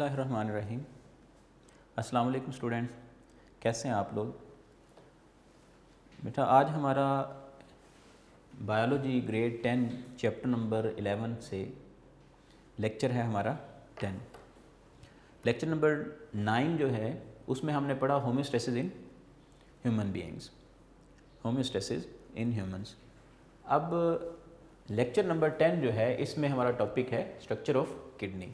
बिस्मिल्लाहिर्रहमानिर्रहीम। अस्सलाम वालेकुम स्टूडेंट्स, कैसे हैं आप लोग? बेटा आज हमारा बायोलॉजी ग्रेड 10 चैप्टर नंबर 11 से लेक्चर है हमारा 10। लेक्चर नंबर 9 जो है उसमें हमने पढ़ा homeostasis in human beings, homeostasis in humans. अब लेक्चर नंबर 10 जो है इसमें हमारा टॉपिक है स्ट्रक्चर ऑफ किडनी।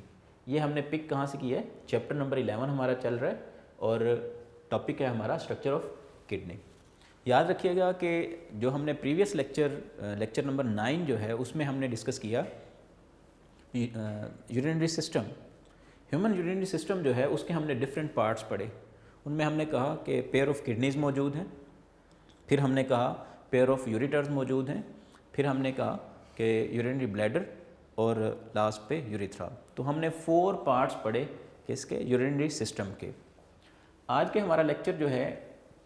ये हमने पिक कहाँ से किया है? चैप्टर नंबर 11 हमारा चल रहा है और टॉपिक है हमारा स्ट्रक्चर ऑफ किडनी। याद रखिएगा कि जो हमने प्रीवियस लेक्चर नंबर 9 जो है उसमें हमने डिस्कस किया urinary system, human urinary system जो है उसके हमने डिफरेंट पार्ट्स पढ़े। उनमें हमने कहा कि पेयर ऑफ किडनीज़ मौजूद हैं, फिर हमने कहा पेयर ऑफ यूरिटर्स मौजूद हैं, फिर हमने कहा कि यूरिनरी ब्लैडर और लास्ट पे यूरिथ्रा। तो हमने 4 पार्ट्स पढ़े किसके? यूरिनरी सिस्टम के। आज के हमारा लेक्चर जो है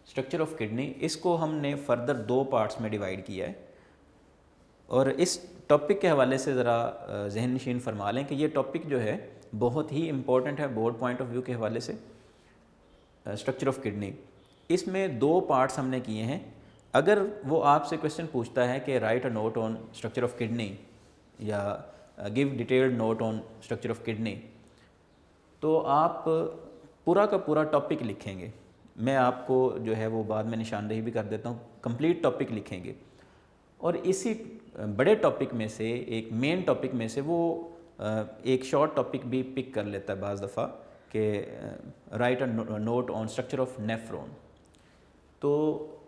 स्ट्रक्चर ऑफ किडनी, इसको हमने फर्दर 2 पार्ट्स में डिवाइड किया है और इस टॉपिक के हवाले से ज़रा जहन नशीन फरमा लें कि ये टॉपिक जो है बहुत ही इम्पोर्टेंट है बोर्ड पॉइंट ऑफ व्यू के हवाले से। स्ट्रक्चर ऑफ किडनी इसमें 2 पार्ट्स हमने किए हैं। अगर वो आपसे क्वेश्चन पूछता है कि write a note on structure of kidney या give detailed note on structure of kidney, तो आप पूरा का पूरा टॉपिक लिखेंगे। मैं आपको जो है वो बाद में निशानदेही भी कर देता हूँ, कंप्लीट टॉपिक लिखेंगे। और इसी बड़े टॉपिक में से एक मेन टॉपिक में से वो एक शॉर्ट टॉपिक भी पिक कर लेता है बाज़ दफ़ा कि write a note on structure of nephron. तो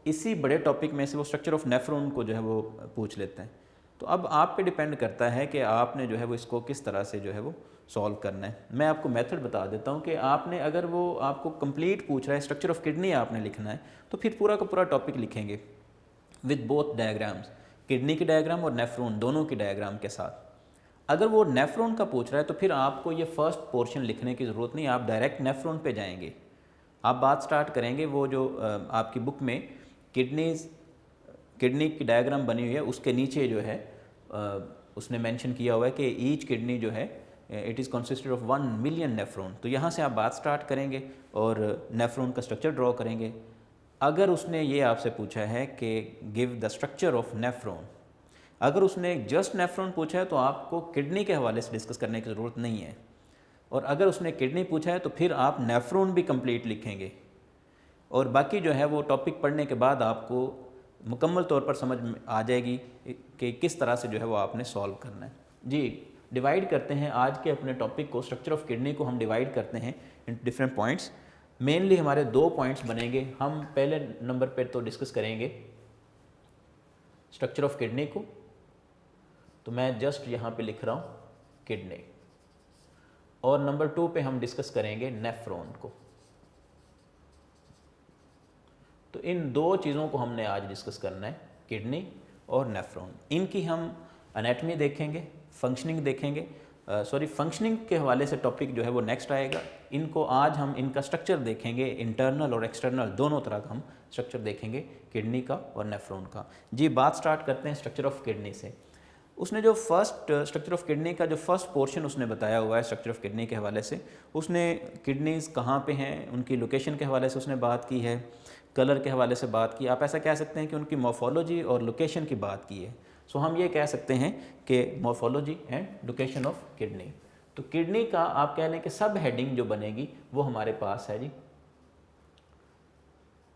इसी बड़े टॉपिक में से वो स्ट्रक्चर ऑफ नेफ्रॉन को जो है वो पूछ लेते हैं। तो अब आप पे डिपेंड करता है कि आपने जो है वो इसको किस तरह से जो है वो सॉल्व करना है। मैं आपको मेथड बता देता हूँ कि आपने अगर वो आपको कंप्लीट पूछ रहा है स्ट्रक्चर ऑफ किडनी आपने लिखना है तो फिर पूरा का पूरा टॉपिक लिखेंगे विद बोथ डायग्राम्स, किडनी की डायग्राम और नेफ्रॉन दोनों की डायग्राम के साथ। अगर वो नेफ्रॉन का पूछ रहा है तो फिर आपको ये फर्स्ट पोर्शन लिखने की ज़रूरत नहीं, आप डायरेक्ट नेफ्रॉन पे जाएंगे। आप बात स्टार्ट करेंगे वो जो आपकी बुक में किडनी की डायग्राम बनी हुई है उसके नीचे जो है उसने मेंशन किया हुआ है कि ईच किडनी जो है it is consisted of 1 million nephron. तो यहाँ से आप बात स्टार्ट करेंगे और नेफ्रॉन का स्ट्रक्चर ड्रॉ करेंगे। अगर उसने ये आपसे पूछा है कि give the structure of nephron, अगर उसने जस्ट नेफ्रॉन पूछा है तो आपको किडनी के हवाले से डिस्कस करने की ज़रूरत नहीं है। और अगर उसने किडनी पूछा है तो फिर आप नेफ्रॉन भी कंप्लीट लिखेंगे और बाकी जो है वो टॉपिक पढ़ने के बाद आपको मुकम्मल तौर पर समझ में आ जाएगी कि किस तरह से जो है वो आपने सॉल्व करना है। जी, डिवाइड करते हैं आज के अपने टॉपिक को, स्ट्रक्चर ऑफ किडनी को हम डिवाइड करते हैं इन डिफरेंट पॉइंट्स। मेनली हमारे 2 पॉइंट्स बनेंगे। हम पहले नंबर पर तो डिस्कस करेंगे स्ट्रक्चर ऑफ किडनी को, तो मैं जस्ट यहाँ पे लिख रहा हूँ किडनी, और नंबर 2 पे हम डिस्कस करेंगे नेफ्रॉन को। तो इन 2 चीज़ों को हमने आज डिस्कस करना है, किडनी और नेफ्रॉन। इनकी हम एनाटमी देखेंगे, फंक्शनिंग देखेंगे, फंक्शनिंग के हवाले से टॉपिक जो है वो नेक्स्ट आएगा। इनको आज हम इनका स्ट्रक्चर देखेंगे, इंटरनल और एक्सटर्नल दोनों तरह का हम स्ट्रक्चर देखेंगे किडनी का और नेफ्रॉन का। जी, बात स्टार्ट करते हैं स्ट्रक्चर ऑफ किडनी से। उसने जो फर्स्ट स्ट्रक्चर ऑफ किडनी का जो फर्स्ट पोर्शन उसने बताया हुआ है स्ट्रक्चर ऑफ किडनी के हवाले से, उसने किडनीज़ कहाँ पे हैं उनकी लोकेशन के हवाले से उसने बात की है, कलर के हवाले से बात की। आप ऐसा कह सकते हैं कि उनकी मॉर्फोलॉजी और लोकेशन की बात की है। सो हम ये कह सकते हैं कि morphology and location of kidney. तो किडनी का आप कह लें कि सब हेडिंग जो बनेगी वो हमारे पास है जी।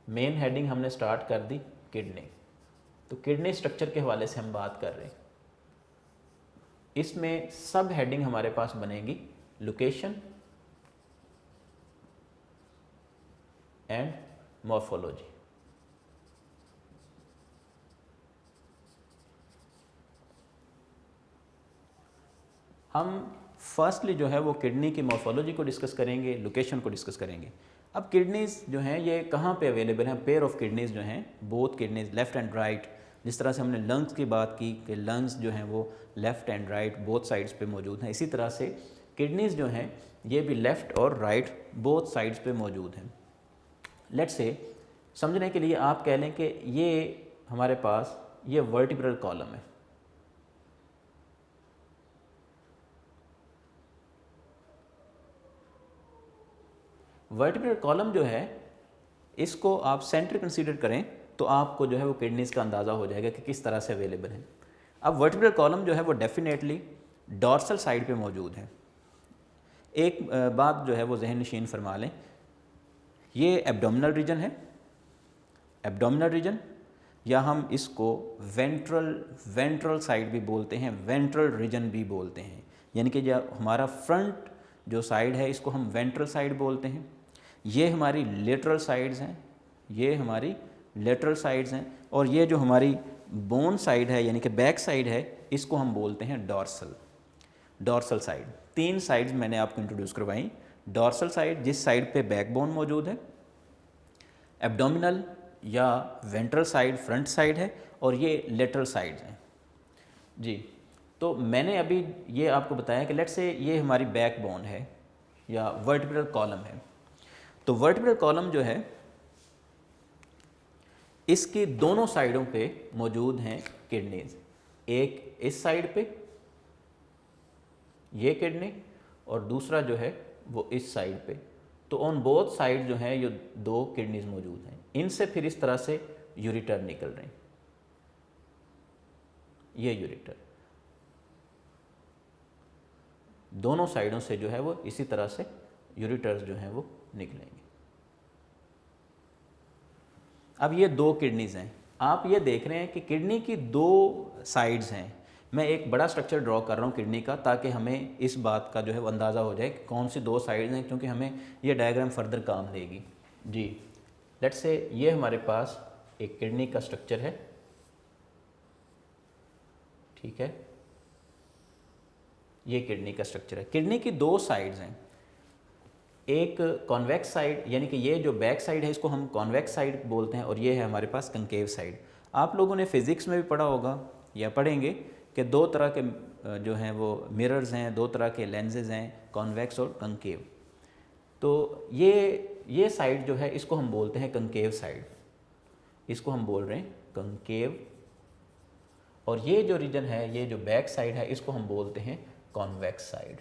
मेन हेडिंग हमने स्टार्ट कर दी किडनी, तो किडनी स्ट्रक्चर के हवाले से हम बात कर रहे हैं। इसमें सब हेडिंग हमारे पास बनेगी लोकेशन एंड मॉर्फोलॉजी। हम फर्स्टली जो है वो किडनी की मॉर्फोलॉजी को डिस्कस करेंगे, लोकेशन को डिस्कस करेंगे। अब किडनीज़ जो हैं ये कहाँ पे अवेलेबल हैं? पेयर ऑफ किडनीज़ जो हैं, both kidneys left and right. जिस तरह से हमने लंग्स की बात की कि लंग्स जो हैं वो left and right both sides पे मौजूद हैं, इसी तरह से किडनीज़ जो हैं ये भी लेफ़्ट और राइट बोथ साइड्स पे मौजूद हैं। लेट्स से समझने के लिए आप कह लें कि ये हमारे पास ये वर्टिब्रल कॉलम है, वर्टिब्रल कॉलम जो है इसको आप सेंटर कंसीडर करें तो आपको जो है वो किडनीज़ का अंदाज़ा हो जाएगा कि किस तरह से अवेलेबल है। अब वर्टिब्रल कॉलम जो है वो डेफिनेटली डॉर्सल साइड पे मौजूद है। एक बात जो है वो जहन नशीन फरमा लें, ये एब्डोमिनल रीजन है, एब्डोमिनल रीजन, या हम इसको वेंट्रल साइड भी बोलते हैं, वेंट्रल रीजन भी बोलते हैं, यानी कि जो हमारा फ्रंट जो साइड है इसको हम वेंट्रल साइड बोलते हैं। ये हमारी लेटरल साइड्स हैं, ये हमारी लेटरल साइड्स हैं, और ये जो हमारी बोन साइड है यानी कि बैक साइड है इसको हम बोलते हैं डॉर्सल साइड। 3 साइड्स मैंने आपको इंट्रोड्यूस करवाई। डॉर्सल साइड जिस साइड पे बैकबोन मौजूद है, एब्डोमिनल या वेंट्रल साइड फ्रंट साइड है, और ये लेटरल साइड्स हैं जी। तो मैंने अभी ये आपको बताया कि लेट्स से ये हमारी बैकबोन है या वर्टिब्रल कॉलम है। तो वर्टिब्रल कॉलम जो है इसकी दोनों साइडों पे मौजूद हैं किडनीज, एक इस साइड पे ये किडनी और दूसरा जो है वो इस साइड पे। तो ऑन बोथ साइड जो है ये 2 किडनीज मौजूद हैं। इनसे फिर इस तरह से यूरिटर निकल रहे हैं, ये यूरिटर दोनों साइडों से जो है वो इसी तरह से यूरिटर्स जो हैं वो निकलेंगे। अब ये 2 किडनीज हैं, आप ये देख रहे हैं कि किडनी की 2 साइड्स हैं। मैं एक बड़ा स्ट्रक्चर ड्रॉ कर रहा हूँ किडनी का ताकि हमें इस बात का जो है वो अंदाज़ा हो जाए कि कौन सी 2 साइड्स हैं, क्योंकि हमें ये डायग्राम फर्दर काम देगी जी। लेट्स से ये हमारे पास एक किडनी का स्ट्रक्चर है, ठीक है, ये किडनी का स्ट्रक्चर है। किडनी की 2 साइड्स हैं, एक कॉन्वेक्स साइड यानी कि ये जो बैक साइड है इसको हम कॉन्वेक्स साइड बोलते हैं, और ये है हमारे पास कंकेव साइड। आप लोगों ने फिज़िक्स में भी पढ़ा होगा या पढ़ेंगे कि 2 तरह के जो हैं वो मिरर्स हैं, 2 तरह के लेंसेज हैं, कॉन्वेक्स और कंकेव। तो ये साइड जो है इसको हम बोलते हैं कंकेव साइड, इसको हम बोल रहे हैं कंकेव, और ये जो रीजन है, ये जो बैक साइड है, इसको हम बोलते हैं कॉन्वेक्स साइड।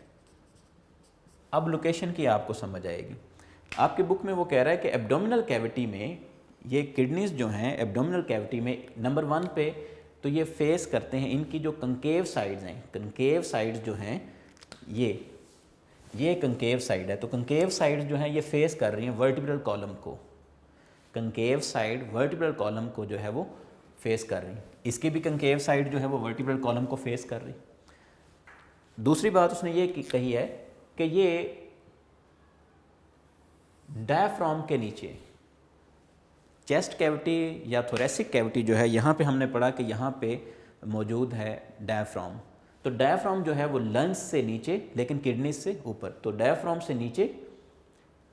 अब लोकेशन की आपको समझ आएगी। आपके बुक में वो कह रहा है कि एब्डोमिनल कैविटी में ये किडनीज जो हैं एब्डोमिनल कैविटी में नंबर 1 पे तो ये फेस करते हैं, इनकी जो कंकेव साइड्स हैं, कंकेव साइड्स जो हैं ये कंकेव साइड है। तो कंकेव साइड जो हैं ये फेस कर रही हैं वर्टिब्रल कॉलम को, कंकेव साइड वर्टिब्रल कॉलम को जो है वो फेस कर रही हैं। इसकी भी कंकेव साइड जो है वो वर्टिब्रल कॉलम को फेस कर रही। दूसरी बात उसने ये कही है कि ये डायफ्राम के नीचे चेस्ट कैविटी या थोरेसिक कैविटी जो है यहाँ पे हमने पढ़ा कि यहाँ पे मौजूद है डायफ्राम। तो डायफ्राम जो है वो लंग्स से नीचे लेकिन किडनीज से ऊपर, तो डायफ्राम से नीचे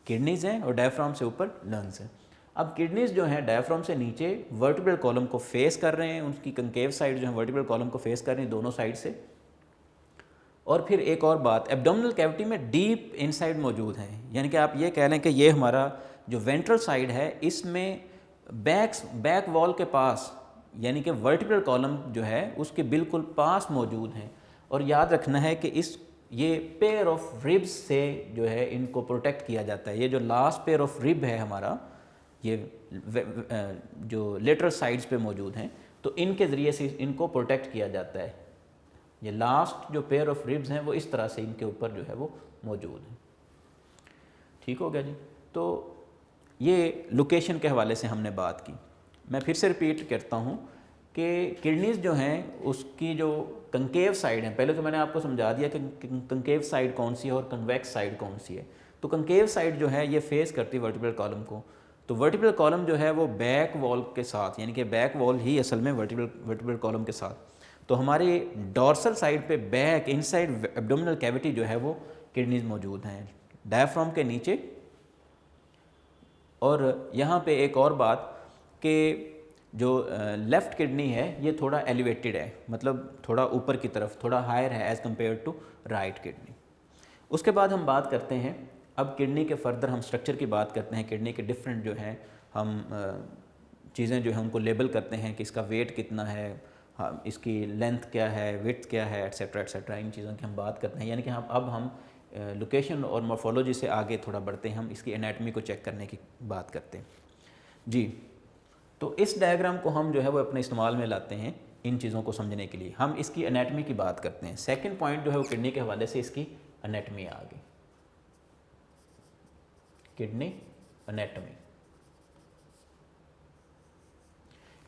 किडनीज हैं और डायफ्राम से ऊपर लंग्स हैं। अब किडनीज जो हैं डायफ्राम से नीचे वर्टिब्रल कॉलम को फेस कर रहे हैं, उनकी कंकेव साइड जो है वर्टिब्रल कॉलम को फेस कर रही हैं दोनों साइड से। और फिर एक और बात, एब्डोमिनल कैविटी में डीप इनसाइड मौजूद हैं, यानी कि आप ये कह लें कि ये हमारा जो वेंट्रल साइड है इसमें बैक वॉल के पास यानी कि वर्टिब्रल कॉलम जो है उसके बिल्कुल पास मौजूद हैं। और याद रखना है कि ये पेयर ऑफ रिब्स से जो है इनको प्रोटेक्ट किया जाता है। ये जो लास्ट पेयर ऑफ रिब है हमारा, ये जो लेटरल साइड्स पे मौजूद हैं, तो इनके ज़रिए से इनको प्रोटेक्ट किया जाता है। ये लास्ट जो पेयर ऑफ रिब्स हैं वो इस तरह से इनके ऊपर जो है वो मौजूद हैं। ठीक हो गया जी। तो ये लोकेशन के हवाले से हमने बात की। मैं फिर से रिपीट करता हूँ कि किडनीज जो हैं उसकी जो कंकेव साइड है, पहले तो मैंने आपको समझा दिया कि कंकेव साइड कौन सी है और कन्वेक्स साइड कौन सी है। तो कंकेव साइड जो है ये फेस करती है वर्टिब्रल कॉलम को। तो वर्टिब्रल कॉलम जो है वो बैक वॉल के साथ, यानी कि बैक वॉल ही असल में वर्टिब्रल कॉलम के साथ। तो हमारी डॉर्सल साइड पे बैक इनसाइड एब्डोमिनल कैविटी जो है वो किडनीज मौजूद हैं डायफ्राम के नीचे। और यहाँ पे एक और बात कि जो लेफ़्ट किडनी है ये थोड़ा एलिवेटेड है, मतलब थोड़ा ऊपर की तरफ, थोड़ा हायर है as compared to right kidney. उसके बाद हम बात करते हैं, अब किडनी के फर्दर हम स्ट्रक्चर की बात करते हैं। किडनी के डिफरेंट जो हैं हम चीज़ें जो हैं उनको लेबल करते हैं कि इसका वेट कितना है, इसकी लेंथ क्या है, विड्थ क्या है, एट्सेट्रा एट्सेट्रा। इन चीज़ों की हम बात करते हैं, यानी कि अब हम लोकेशन और मॉर्फोलॉजी से आगे थोड़ा बढ़ते हैं, हम इसकी एनाटमी को चेक करने की बात करते हैं जी। तो इस डायग्राम को हम जो है वो अपने इस्तेमाल में लाते हैं इन चीज़ों को समझने के लिए। हम इसकी एनाटमी की बात करते हैं। सेकंड पॉइंट जो है वो किडनी के हवाले से इसकी एनाटमी आ गई, किडनी एनाटमी।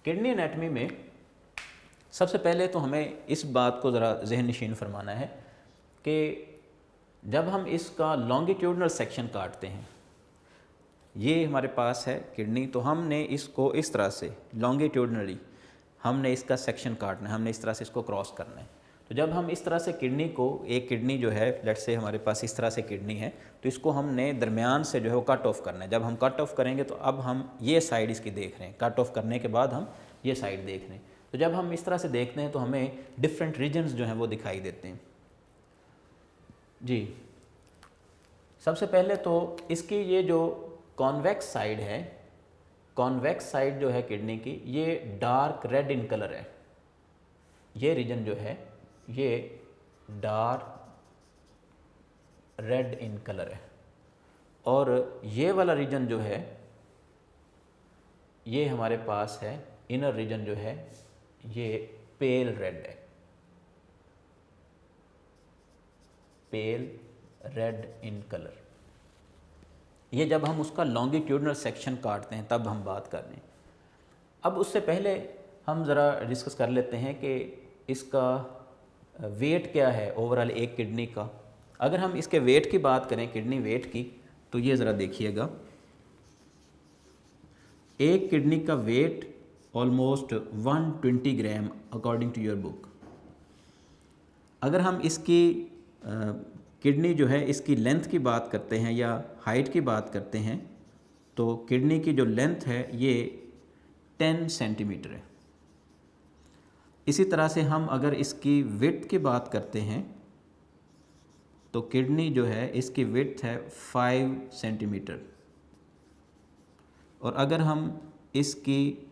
किडनी एनाटमी में सबसे पहले तो हमें इस बात को ज़रा जहन नशीन फरमाना है कि जब हम इसका लॉन्गिट्यूडनल सेक्शन काटते हैं, ये हमारे पास है किडनी, तो हमने इसको इस तरह से लॉन्गिट्यूडनली हमने इसका सेक्शन काटना है, हमने इस तरह से इसको क्रॉस करना है। तो जब हम इस तरह से किडनी को, एक किडनी जो है लेट्स से हमारे पास इस तरह से किडनी है, तो इसको हमने दरमियान से जो है वो कट ऑफ करना है। जब हम कट ऑफ करेंगे तो अब हम ये साइड इसकी देख रहे हैं, कट ऑफ करने के बाद हम ये साइड देख रहे हैं। तो जब हम इस तरह से देखते हैं तो हमें डिफरेंट रीजन्स जो हैं वो दिखाई देते हैं जी। सबसे पहले तो इसकी ये जो कॉन्वेक्स साइड है, कॉन्वेक्स साइड जो है किडनी की, ये डार्क रेड इन कलर है। ये रीजन जो है ये डार्क रेड इन कलर है, और ये वाला रीजन जो है ये हमारे पास है, इनर रीजन जो है ये पेल रेड है, पेल रेड इन कलर। ये जब हम उसका लॉन्गिट्यूडनल सेक्शन काटते हैं तब हम बात कर रहे हैं। अब उससे पहले हम ज़रा डिस्कस कर लेते हैं कि इसका वेट क्या है ओवरऑल एक किडनी का। अगर हम इसके वेट की बात करें, किडनी वेट की, तो ये ज़रा देखिएगा, एक किडनी का weight almost 120 gram according to your book. अगर हम इसकी किडनी जो है इसकी लेंथ की बात करते हैं या हाइट की बात करते हैं, तो किडनी की जो लेंथ है ये 10 सेंटीमीटर है। इसी तरह से हम अगर इसकी विड्थ की बात करते हैं तो किडनी जो है इसकी विड्थ है 5 सेंटीमीटर। और अगर हम इसकी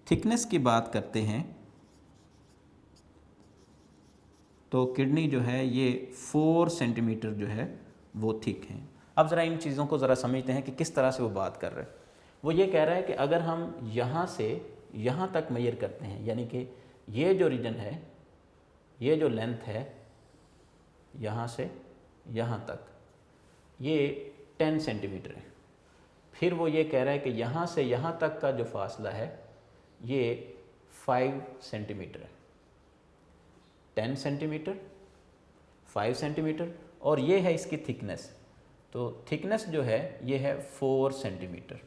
थिकनेस की बात करते हैं तो किडनी जो है ये 4 सेंटीमीटर जो है वो थिक है। अब ज़रा इन चीज़ों को ज़रा समझते हैं कि किस तरह से वो बात कर रहे हैं। वो ये कह रहा है कि अगर हम यहाँ से यहाँ तक मेजर करते हैं, यानी कि ये जो रीजन है, ये जो लेंथ है यहाँ से यहाँ तक, ये 10 सेंटीमीटर है। फिर वो ये कह रहा है कि यहाँ से यहाँ तक का जो फासला है ये 5 सेंटीमीटर है। 10 सेंटीमीटर, 5 सेंटीमीटर, और ये है इसकी थिकनेस। तो थिकनेस जो है ये है 4 सेंटीमीटर।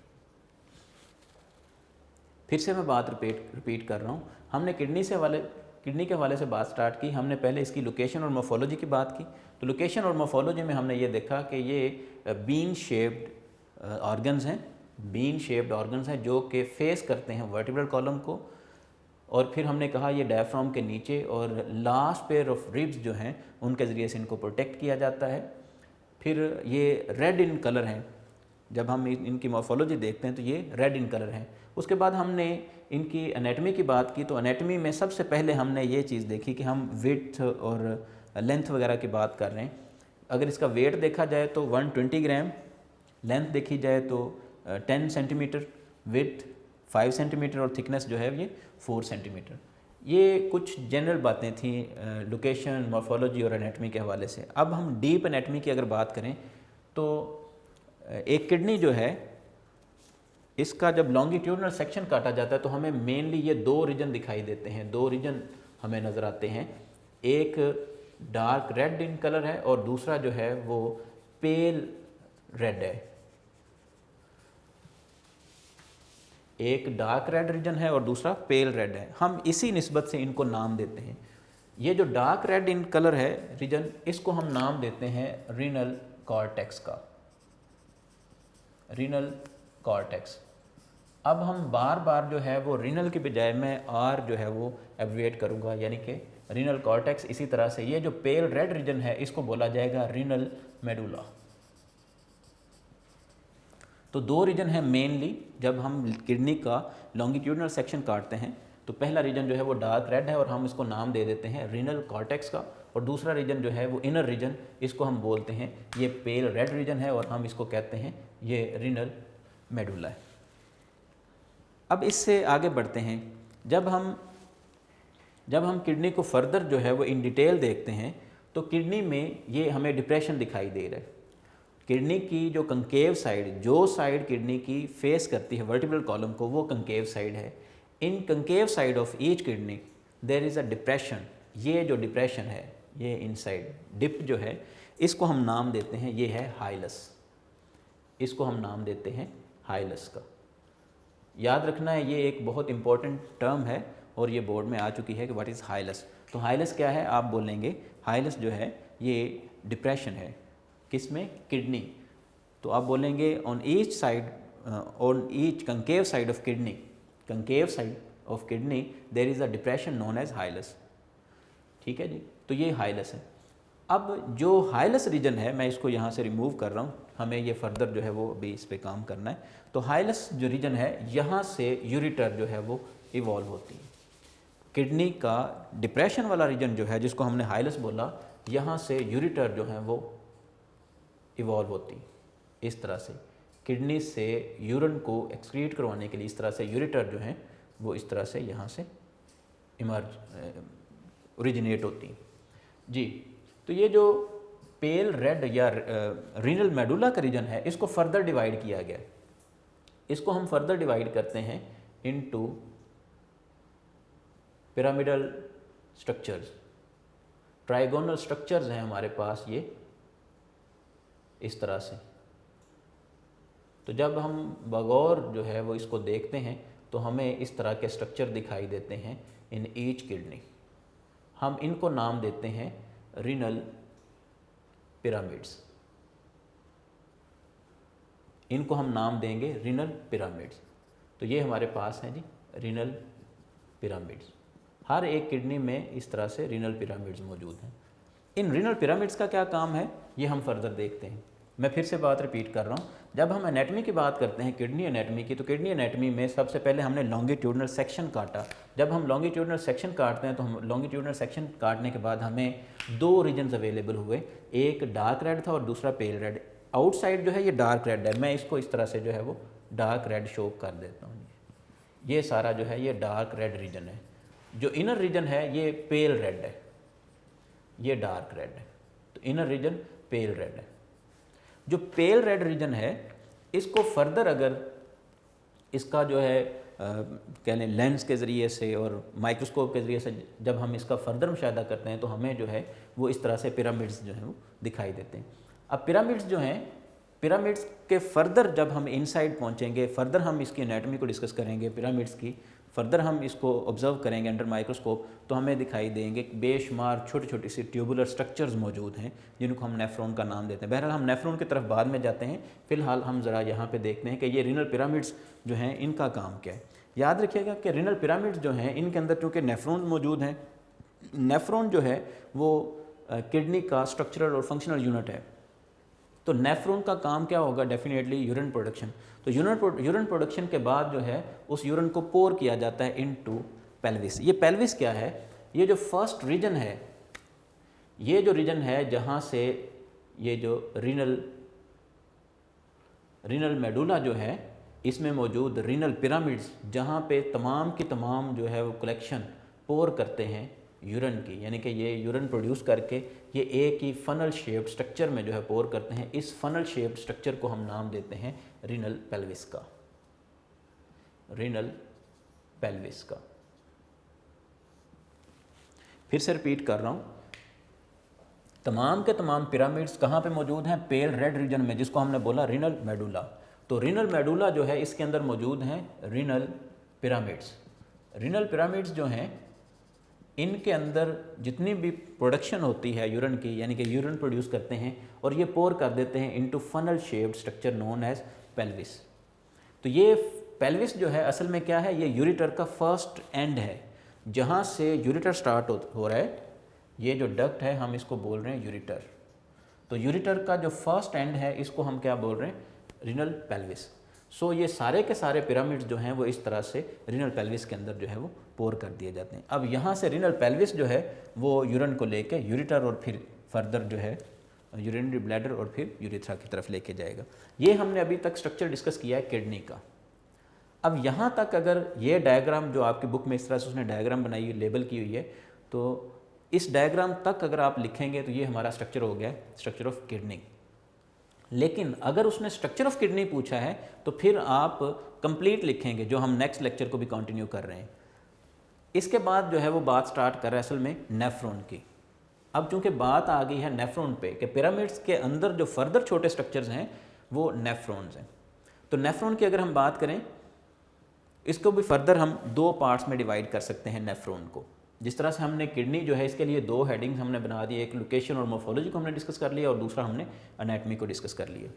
फिर से मैं बात रिपीट कर रहा हूँ। हमने किडनी के हवाले से बात स्टार्ट की। हमने पहले इसकी लोकेशन और मॉर्फोलॉजी की बात की। तो लोकेशन और मॉर्फोलॉजी में हमने ये देखा कि ये बीन शेप्ड ऑर्गन्स हैं, बीन शेप्ड ऑर्गन्स हैं जो कि फेस करते हैं वर्टिब्रल कॉलम को। और फिर हमने कहा ये डायफ्राम के नीचे और लास्ट पेयर ऑफ रिब्स जो हैं उनके ज़रिए से इनको प्रोटेक्ट किया जाता है। फिर ये रेड इन कलर हैं, जब हम इनकी मॉर्फोलॉजी देखते हैं तो ये रेड इन कलर हैं। उसके बाद हमने इनकी एनाटमी की बात की। तो एनाटमी में सबसे पहले हमने ये चीज़ देखी कि हम विड्थ और लेंथ वगैरह की बात कर रहे हैं। अगर इसका वेट देखा जाए तो 120 ग्राम, लेंथ देखी जाए तो 10 सेंटीमीटर, विड्थ 5 सेंटीमीटर और थिकनेस जो है ये 4 सेंटीमीटर। ये कुछ जनरल बातें थी लोकेशन, मॉर्फोलॉजी और एनाटमी के हवाले से। अब हम डीप एनाटमी की अगर बात करें तो एक किडनी जो है इसका जब लॉन्गिट्यूडनल सेक्शन काटा जाता है तो हमें मेनली ये 2 रीजन दिखाई देते हैं, 2 रीजन हमें नज़र आते हैं। एक डार्क रेड इन कलर है और दूसरा जो है वो पेल रेड है। एक डार्क रेड रीजन है और दूसरा पेल रेड है। हम इसी निस्बत से इनको नाम देते हैं। ये जो डार्क रेड इन कलर है रीजन, इसको हम नाम देते हैं रीनल कॉर्टेक्स का, रीनल कॉर्टेक्स। अब हम बार बार जो है वो रीनल के बजाय मैं आर जो है वो एब्रिएट करूँगा, यानी कि रीनल कॉर्टेक्स। इसी तरह से ये जो पेल रेड रीजन है इसको बोला जाएगा रीनल मेडुला। तो 2 रीजन है मेनली जब हम किडनी का लॉन्गिट्यूडनल सेक्शन काटते हैं। तो पहला रीजन जो है वो डार्क रेड है और हम इसको नाम दे देते हैं रीनल कॉर्टेक्स का, और दूसरा रीजन जो है वो इनर रीजन, इसको हम बोलते हैं ये पेल रेड रीजन है और हम इसको कहते हैं ये रीनल मेडुला है। अब इससे आगे बढ़ते हैं, जब हम किडनी को फर्दर जो है वो इन डिटेल देखते हैं तो किडनी में ये हमें डिप्रेशन दिखाई दे रहा है। किडनी की जो कंकेव साइड, जो साइड किडनी की फेस करती है वर्टिब्रल कॉलम को, वो कंकेव साइड है। In concave side of each kidney there is a depression. ये जो डिप्रेशन है, ये इनसाइड डिप जो है, इसको हम नाम देते हैं, ये है हाइलस। इसको हम नाम देते हैं हाइलस का। याद रखना है, ये एक बहुत इंपॉर्टेंट टर्म है और ये बोर्ड में आ चुकी है कि व्हाट इज़ हाइलस। तो हाइलस क्या है, आप बोलेंगे हाइलस जो है ये डिप्रेशन है, किस में, किडनी। तो आप बोलेंगे on each side, on each concave side of kidney, concave side of kidney there is a depression known as hilus. ठीक है जी, तो ये हाइलस है। अब जो हाइलस रीजन है, मैं इसको यहाँ से रिमूव कर रहा हूँ, हमें ये फर्दर जो है वो अभी इस पे काम करना है। तो हाइलस जो रीजन है, यहाँ से यूरिटर जो है वो इवॉल्व होती है। किडनी का डिप्रेशन वाला रीजन जो है, जिसको हमने हाइलस बोला, यहाँ से यूरिटर जो है वो इवॉल्व होती है। इस तरह से किडनी से यूरिन को एक्सक्रीट करवाने के लिए इस तरह से यूरिटर जो है वो इस तरह से यहाँ से ओरिजिनेट होती है जी। तो ये जो पेल रेड या रीनल मेडुला का रीजन है, इसको फर्दर डिवाइड किया गया। इसको हम फर्दर डिवाइड करते हैं into pyramidal structures. Trigonal structures हैं हमारे पास ये इस तरह से। तो जब हम बगौर जो है वो इसको देखते हैं तो हमें इस तरह के स्ट्रक्चर दिखाई देते हैं इन ईच किडनी। हम इनको नाम देते हैं रीनल पिरामिड्स। इनको हम नाम देंगे रीनल पिरामिड्स। तो ये हमारे पास हैं जी रीनल पिरामिड्स। हर एक किडनी में इस तरह से रीनल पिरामिड्स मौजूद हैं। इन रीनल पिरामिड्स का क्या काम है, ये हम फर्दर देखते हैं। मैं फिर से बात रिपीट कर रहा हूँ, जब हम एनाटमी की बात करते हैं, किडनी एनाटमी की, तो किडनी एनाटमी में सबसे पहले हमने लॉन्गिट्यूडनल सेक्शन काटा। जब हम लॉन्गिट्यूडनल सेक्शन काटते हैं तो हम लॉन्गिट्यूडनल सेक्शन काटने के बाद हमें दो रीजन्स अवेलेबल हुए, एक डार्क रेड था और दूसरा पेल रेड। आउटसाइड जो है ये डार्क रेड है, मैं इसको इस तरह से जो है वो डार्क रेड शो कर देता हूँ। ये सारा जो है ये डार्क रेड रीजन है। जो इनर रीजन है ये पेल रेड है, ये डार्क रेड है। तो इनर रीजन पेल रेड है। जो पेल रेड रीजन है, इसको फर्दर अगर इसका जो है कह लें लेंस के ज़रिए से और माइक्रोस्कोप के ज़रिए से जब हम इसका फर्दर मुशाहिदा करते हैं तो हमें जो है वो इस तरह से पिरामिड्स जो हैं वो दिखाई देते हैं। अब पिरामिड्स जो हैं, पिरामिड्स के फर्दर जब हम इनसाइड पहुंचेंगे, फर्दर हम इसकी एनाटमी को डिस्कस करेंगे, पिरामिड्स की फर्दर हम इसको ऑब्जर्व करेंगे अंडर माइक्रोस्कोप, तो हमें दिखाई देंगे बेशुमार छोटी छोटी सी ट्यूबुलर स्ट्रक्चर्स मौजूद हैं जिनको हम नेफ्रॉन का नाम देते हैं। बहरहाल हम नेफ्रॉन की तरफ बाद में जाते हैं, फ़िलहाल हम ज़रा यहाँ पे देखते हैं कि ये रीनल पिरामिड्स जो हैं इनका काम क्या है। याद रखिएगा कि रीनल पिरामिड्स जो हैं इनके अंदर चूँकि नेफ्रॉन मौजूद हैं, नेफ्रॉन जो है वो किडनी का स्ट्रक्चरल और फंक्शनल यूनिट है। तो नेफ्रॉन का काम क्या होगा, डेफिनेटली यूरिन प्रोडक्शन। तो यूरिन प्रोडक्शन के बाद जो है उस यूरिन को पोर किया जाता है इनटू पेल्विस। ये पेल्विस क्या है, ये जो फर्स्ट रीजन है, ये जो रीजन है जहाँ से ये जो रीनल मेडुला जो है इसमें मौजूद रीनल पिरामिड्स, जहाँ पे तमाम की तमाम जो है वो कलेक्शन पोर करते हैं यूरिन की, यानी कि ये यूरिन प्रोड्यूस करके ये एक ही फनल शेप्ड स्ट्रक्चर में जो है पोर करते हैं। इस फनल शेप्ड स्ट्रक्चर को हम नाम देते हैं रीनल पेल्विस का, रीनल पेल्विस का। फिर से रिपीट कर रहा हूँ, तमाम के तमाम पिरामिड्स कहाँ पे मौजूद हैं, पेल रेड रीजन में, जिसको हमने बोला रीनल मेडुला। तो रीनल मेडुला जो है इसके अंदर मौजूद हैं रीनल पिरामिड्स। रीनल पिरामिड्स जो हैं इनके अंदर जितनी भी प्रोडक्शन होती है यूरिन की, यानी कि यूरिन प्रोड्यूस करते हैं और ये पोर कर देते हैं into funnel shaped structure known as pelvis. तो ये पेल्विस जो है असल में क्या है, ये यूरिटर का फर्स्ट एंड है, जहाँ से यूरिटर स्टार्ट हो रहा है। ये जो डक्ट है हम इसको बोल रहे हैं यूरिटर। तो यूरिटर का जो फर्स्ट एंड है इसको हम क्या बोल रहे हैं, रीनल पेल्विस। सो ये सारे के सारे पिरामिड्स जो हैं वो इस तरह से रीनल पेल्विस के अंदर जो है वो पोर कर दिए जाते हैं। अब यहाँ से रीनल पेल्विस जो है वो यूरिन को लेके यूरिटर और फिर फर्दर जो है यूरिनरी ब्लैडर और फिर यूरिथ्रा की तरफ लेके जाएगा। ये हमने अभी तक स्ट्रक्चर डिस्कस किया है किडनी का। अब यहाँ तक अगर ये डायग्राम जो आपकी बुक में इस तरह से उसने डायग्राम बनाई हुई लेबल की हुई है, तो इस डायग्राम तक अगर आप लिखेंगे तो ये हमारा स्ट्रक्चर हो गया, स्ट्रक्चर ऑफ किडनी। लेकिन अगर उसने स्ट्रक्चर ऑफ किडनी पूछा है तो फिर आप कंप्लीट लिखेंगे, जो हम नेक्स्ट लेक्चर को भी कंटिन्यू कर रहे हैं। इसके बाद जो है वो बात स्टार्ट कर रहा है असल में नेफ्रॉन की। अब चूंकि बात आ गई है नेफ्रॉन पे कि पिरामिड्स के अंदर जो फर्दर छोटे स्ट्रक्चर्स हैं वो नेफ्रॉन्स हैं, तो नेफ्रॉन की अगर हम बात करें, इसको भी फर्दर हम दो पार्ट्स में डिवाइड कर सकते हैं नेफ्रॉन को। जिस तरह से हमने किडनी जो है इसके लिए दो हेडिंग्स हमने बना दी, एक लोकेशन और मोर्फोलॉजी को हमने डिस्कस कर लिया और दूसरा हमने एनाटॉमी को डिस्कस कर लिया।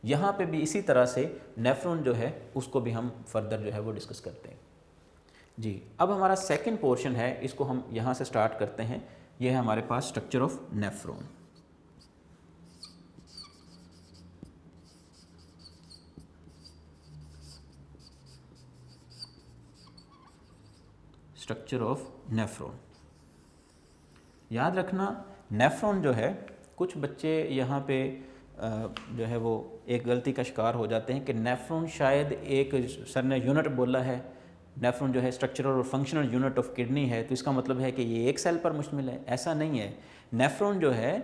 यहाँ पे भी इसी तरह से नेफ्रॉन जो है उसको भी हम फर्दर जो है वो डिस्कस करते हैं। जी, अब हमारा सेकंड पोर्शन है, इसको हम यहाँ से स्टार्ट करते हैं। यह है हमारे पास structure of nephron. Structure of nephron. याद रखना नेफ्रॉन जो है, कुछ बच्चे यहाँ पे जो है वो एक गलती का शिकार हो जाते हैं कि नेफ्रॉन शायद एक सर ने यूनिट बोला है, नेफ्रॉन जो है स्ट्रक्चरल और फंक्शनल यूनिट ऑफ किडनी है, तो इसका मतलब है कि ये एक सेल पर मुश्तमिल है। ऐसा नहीं है। नेफ्रॉन जो है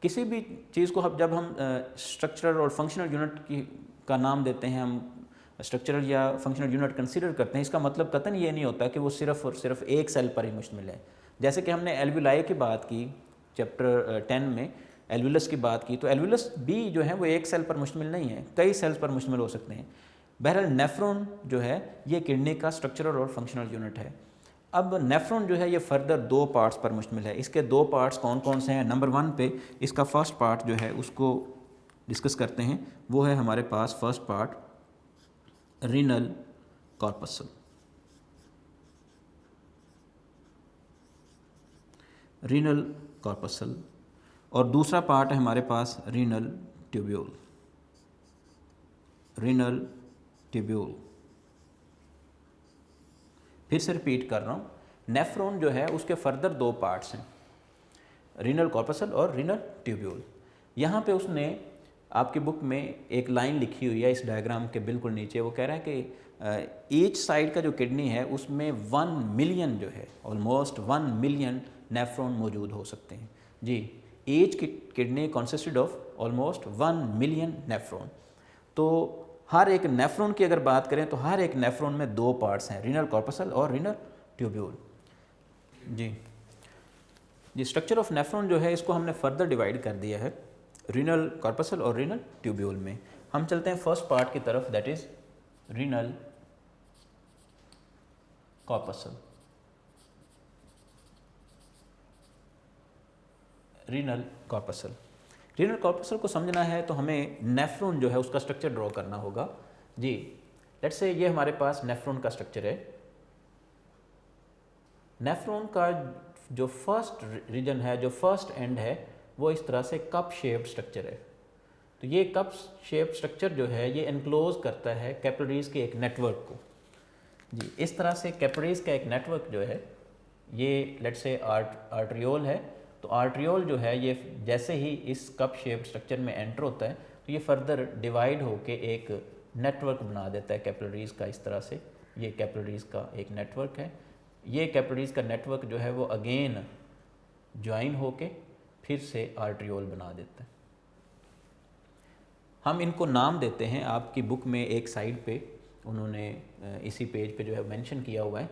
किसी भी चीज़ को जब हम स्ट्रक्चरल और फंक्शनल यूनिट का नाम देते हैं, हम स्ट्रक्चरल या फंक्शनल यूनिट कंसीडर करते हैं, इसका मतलब कतई ये नहीं होता कि वो सिर्फ और सिर्फ एक सेल पर ही मुश्तमिल है। जैसे कि हमने एल्वुलाई की बात की चैप्टर 10 में, एल्वुलस की बात की, तो एल्वुलस भी जो है वो एक सेल पर मुश्तमिल नहीं है, कई सेल्स पर मुश्तमिल हो सकते हैं। बहरहाल नेफ्रॉन जो है ये किडनी का स्ट्रक्चरल और फंक्शनल यूनिट है। अब नेफ्रॉन जो है ये फर्दर दो पार्ट्स पर मुश्तमिल है। इसके दो पार्ट्स कौन कौन से हैं? नंबर 1 पे इसका फर्स्ट पार्ट जो है उसको डिस्कस करते हैं, वो है हमारे पास first part renal corpuscle. Renal corpuscle. और दूसरा पार्ट है हमारे पास रीनल ट्यूब्यूल। Renal tubule. फिर से रिपीट कर रहा हूँ, नेफ्रॉन जो है उसके फर्दर दो पार्ट्स हैं, रीनल कॉर्पसल और रीनल ट्यूब्यूल। यहाँ पे उसने आपकी बुक में एक लाइन लिखी हुई है इस डायग्राम के बिल्कुल नीचे, वो कह रहा है कि ईच साइड का जो किडनी है उसमें 1 मिलियन जो है, ऑलमोस्ट 1 मिलियन नेफ्रॉन मौजूद हो सकते हैं। जी, each kidney consisted of almost 1 million nephron. तो हर एक नेफ्रॉन की अगर बात करें तो हर एक नेफ्रॉन में दो पार्ट्स हैं, रीनल कॉर्पसल और रीनल ट्यूब्यूल। जी, स्ट्रक्चर ऑफ नेफ्रॉन जो है इसको हमने फर्दर डिवाइड कर दिया है रीनल कॉर्पसल और रीनल ट्यूब्यूल में। हम चलते हैं फर्स्ट पार्ट की तरफ, that is renal corpuscle. Renal corpuscle. Renal corpuscle को समझना है तो हमें नेफ्रॉन जो है उसका स्ट्रक्चर ड्रॉ करना होगा। जी, लेट्स से ये हमारे पास नेफ्रॉन का स्ट्रक्चर है। नेफ्रॉन का जो फर्स्ट रीजन है, जो फर्स्ट एंड है, वो इस तरह से कप शेप्ड स्ट्रक्चर है। तो ये कप शेप्ड स्ट्रक्चर जो है ये एनक्लोज करता है कैपिलरीज के एक नेटवर्क को। जी, इस तरह से कैपिलरीज का एक नेटवर्क जो है ये लेट्स से आर्ट्रियोल है। तो आर्ट्रियोल जो है ये जैसे ही इस कप शेप्ड स्ट्रक्चर में एंटर होता है तो ये फर्दर डिवाइड होके एक नेटवर्क बना देता है कैपिलरीज का। इस तरह से ये कैपिलरीज का एक नेटवर्क है। ये कैपिलरीज का नेटवर्क जो है वो अगेन ज्वाइन होके फिर से आर्ट्रियोल बना देता है। हम इनको नाम देते हैं, आपकी बुक में एक साइड पे उन्होंने इसी पेज पे जो है मेंशन किया हुआ है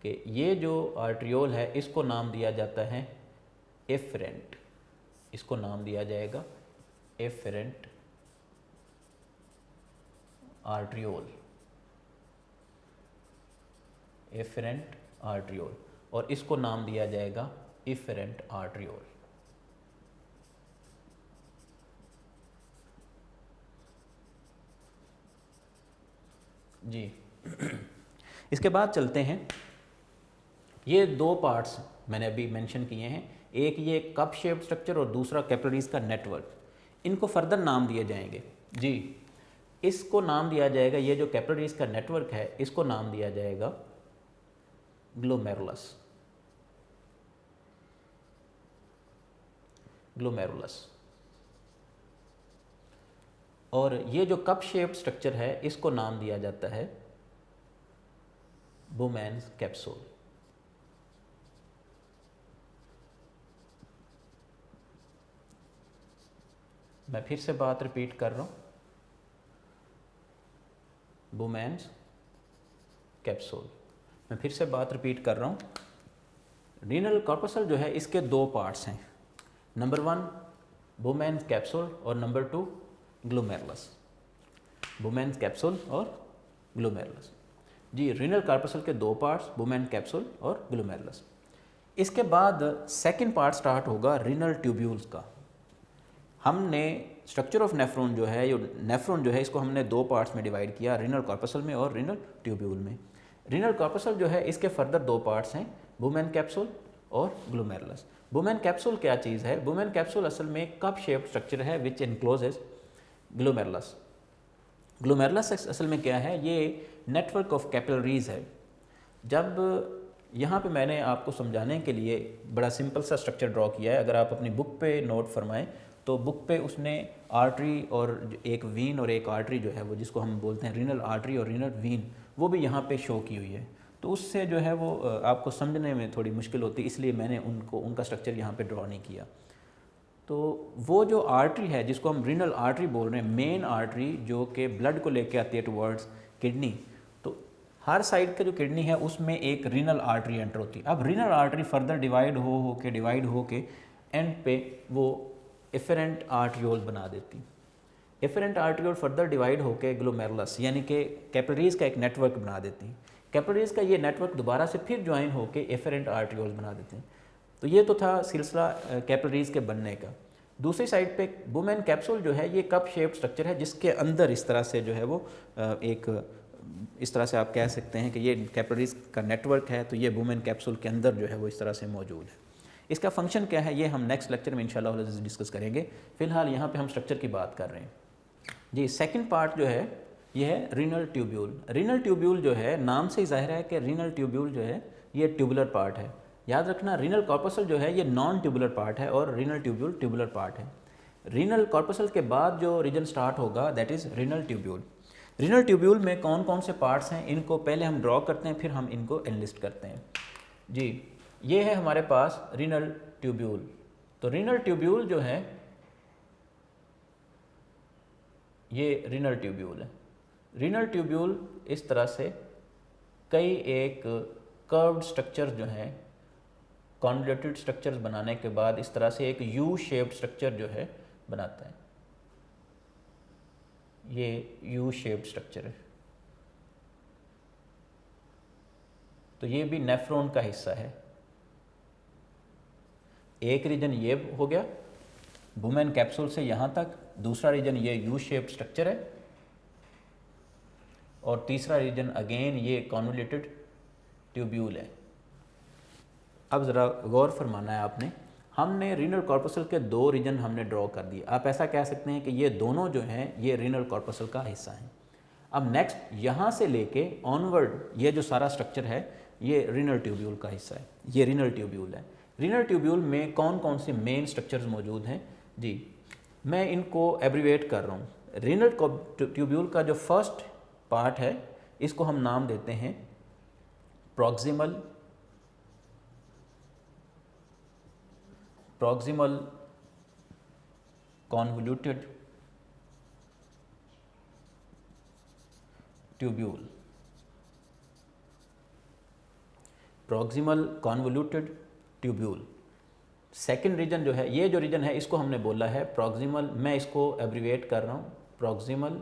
कि ये जो आर्ट्रियोल है इसको नाम दिया जाता है एफरेंट। इसको नाम दिया जाएगा एफरेंट आर्ट्रियोल। Efferent arteriole. और इसको नाम दिया जाएगा इफरेंट आर्ट्रियोल। जी, इसके बाद चलते हैं, ये दो पार्ट्स मैंने अभी मेंशन किए हैं, एक ये कप शेप्ड स्ट्रक्चर और दूसरा कैपिलरीज का नेटवर्क। इनको फर्दर नाम दिए जाएंगे। जी, इसको नाम दिया जाएगा, ये जो कैपिलरीज का नेटवर्क है इसको नाम दिया जाएगा ग्लोमेरुलस। ग्लोमेरुलस। और ये जो कप शेप्ड स्ट्रक्चर है इसको नाम दिया जाता है बोमैन्स कैप्सूल। मैं फिर से बात रिपीट कर रहा हूँ, बोमैन्स कैप्सूल। मैं फिर से बात रिपीट कर रहा हूँ, रीनल कॉर्पसल जो है इसके दो पार्ट्स हैं, नंबर 1 बोमैन्स कैप्सूल और नंबर 2 ग्लोमेरुलस। बोमैन्स कैप्सूल और ग्लोमेरुलस। जी, रीनल कॉर्पसल के दो पार्ट्स, बोमैन कैप्सूल और ग्लोमेरुलस। इसके बाद सेकंड पार्ट स्टार्ट होगा रीनल ट्यूब्यूल्स का। हमने स्ट्रक्चर ऑफ नेफ्रॉन जो है, नेफ्रॉन जो है इसको हमने दो पार्ट्स में डिवाइड किया, रीनल कॉर्पसल में और रीनल ट्यूब्यूल में। रीनल कॉर्पसल जो है इसके फर्दर दो पार्ट्स हैं, बोमैन कैप्सूल और ग्लोमेरुलस। बोमैन कैप्सूल क्या चीज़ है? बोमैन कैप्सूल असल में कप शेप्ड स्ट्रक्चर है विच इनक्लोजेस ग्लोमेरुलस। ग्लोमेरुलस असल में क्या है? ये नेटवर्क ऑफ कैपिलरीज है। जब यहाँ पे मैंने आपको समझाने के लिए बड़ा सिंपल सा स्ट्रक्चर ड्रॉ किया है, अगर आप अपनी बुक पे नोट फरमाएं तो बुक पे उसने आर्टरी और एक वीन और एक आर्टरी जो है वो जिसको हम बोलते हैं रीनल आर्टरी और रीनल वीन, वो भी यहाँ पे शो की हुई है। तो उससे जो है वो आपको समझने में थोड़ी मुश्किल होती है, इसलिए मैंने उनका स्ट्रक्चर यहाँ पे ड्रॉ नहीं किया। तो वो जो आर्टरी है जिसको हम रीनल आर्टरी बोल रहे हैं, मेन आर्टरी जो कि ब्लड को लेके आती है टुवर्ड्स किडनी, तो हर साइड का जो किडनी है उसमें एक रीनल आर्टरी एंटर होती है। अब रीनल आर्टरी फर्दर डिवाइड हो के एंड पे वो एफरेंट आर्ट्रियोल बना देती। एफरेंट आर्ट्रियोल फर्दर डिवाइड होके ग्लोमेरुलस यानी कि कैपिलरीज का एक नेटवर्क बना देती है। कैपिलरीज का ये नेटवर्क दोबारा से फिर ज्वाइन होके एफरेंट आर्ट्रियोल बना देते हैं। तो ये तो था सिलसिला कैपिलरीज के बनने का। दूसरी साइड पे बोमैन कैप्सूल जो है ये कप शेप्ड स्ट्रक्चर है जिसके अंदर इस तरह से जो है वो एक इस तरह से आप कह सकते हैं कि ये कैपिलरीज का नेटवर्क है। तो ये बोमैन कैप्सूल के अंदर जो है वो इस तरह से मौजूद है। इसका फंक्शन क्या है ये हम नेक्स्ट लेक्चर में इंशाल्लाह डिस्कस करेंगे। फिलहाल यहाँ पे हम स्ट्रक्चर की बात कर रहे हैं। जी, सेकंड पार्ट जो है ये है रीनल ट्यूब्यूल। रीनल ट्यूब्यूल जो है नाम से ही जाहिर है कि रीनल ट्यूब्यूल जो है ये ट्यूबुलर पार्ट है। याद रखना, रीनल कॉर्पसल जो है ये नॉन ट्यूबुलर पार्ट है और रीनल ट्यूब्यूल ट्यूबुलर पार्ट है। रीनल कॉर्पसल के बाद जो रीजन स्टार्ट होगा that is renal tubule. Renal tubule में कौन कौन से पार्ट्स हैं इनको पहले हम ड्रॉ करते हैं, फिर हम इनको एनलिस्ट करते हैं। जी, ये है हमारे पास रीनल ट्यूब्यूल। तो रीनल ट्यूब्यूल जो है ये रीनल ट्यूब्यूल है। रीनल ट्यूब्यूल इस तरह से कई एक कर्व्ड स्ट्रक्चर जो है, कॉन्वोल्यूटेड स्ट्रक्चर्स बनाने के बाद इस तरह से एक यू शेप्ड स्ट्रक्चर जो है बनाता है। ये यू शेप्ड स्ट्रक्चर है। तो ये भी नेफ्रॉन का हिस्सा है। एक रीजन ये हो गया बोमैन कैप्सूल से यहाँ तक, दूसरा रीजन ये यू शेप्ड स्ट्रक्चर है और तीसरा रीजन अगेन ये कॉन्वोल्यूटेड ट्यूब्यूल है। अब ज़रा गौर फरमाना है आपने, हमने रीनल कॉर्पसल के दो रीजन हमने ड्रॉ कर दिए। आप ऐसा कह सकते हैं कि ये दोनों जो हैं ये रीनल कॉर्पसल का हिस्सा हैं। अब नेक्स्ट यहाँ से लेके ऑनवर्ड ये जो सारा स्ट्रक्चर है ये रीनल ट्यूब्यूल का हिस्सा है। ये रीनल ट्यूब्यूल है। रीनल ट्यूब्यूल में कौन कौन से मेन स्ट्रक्चर्स मौजूद हैं? जी, मैं इनको एब्रीवेट कर रहा हूँ। रीनल ट्यूब्यूल का जो फर्स्ट पार्ट है इसको हम नाम देते हैं proximal convoluted tubule. Proximal convoluted tubule. Second region जो है, ये जो रीजन है इसको हमने बोला है प्रॉक्सिमल, मैं इसको एब्रीवेट कर रहा हूँ प्रॉक्सिमल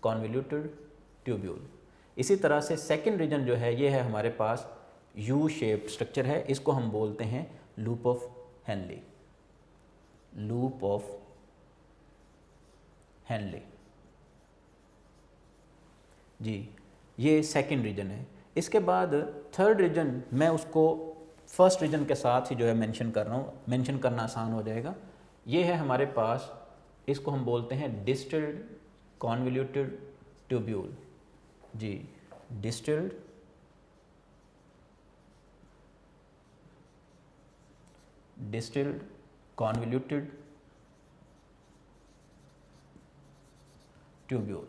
कॉन्वोल्यूटेड ट्यूब्यूल। इसी तरह से सेकेंड रीजन जो है ये है हमारे पास यू शेप्ड स्ट्रक्चर है, इसको हम बोलते हैं loop of Henle. Loop of Henle. जी, ये सेकेंड रीजन है। इसके बाद थर्ड रीजन मैं उसको फर्स्ट रीजन के साथ ही जो है मेंशन कर रहा हूँ, मेंशन करना आसान हो जाएगा। ये है हमारे पास, इसको हम बोलते हैं डिस्टल कॉन्वोल्यूटेड ट्यूब्यूल, जी, डिस्टिल्ड कॉन्वोल्यूटेड ट्यूब्यूल।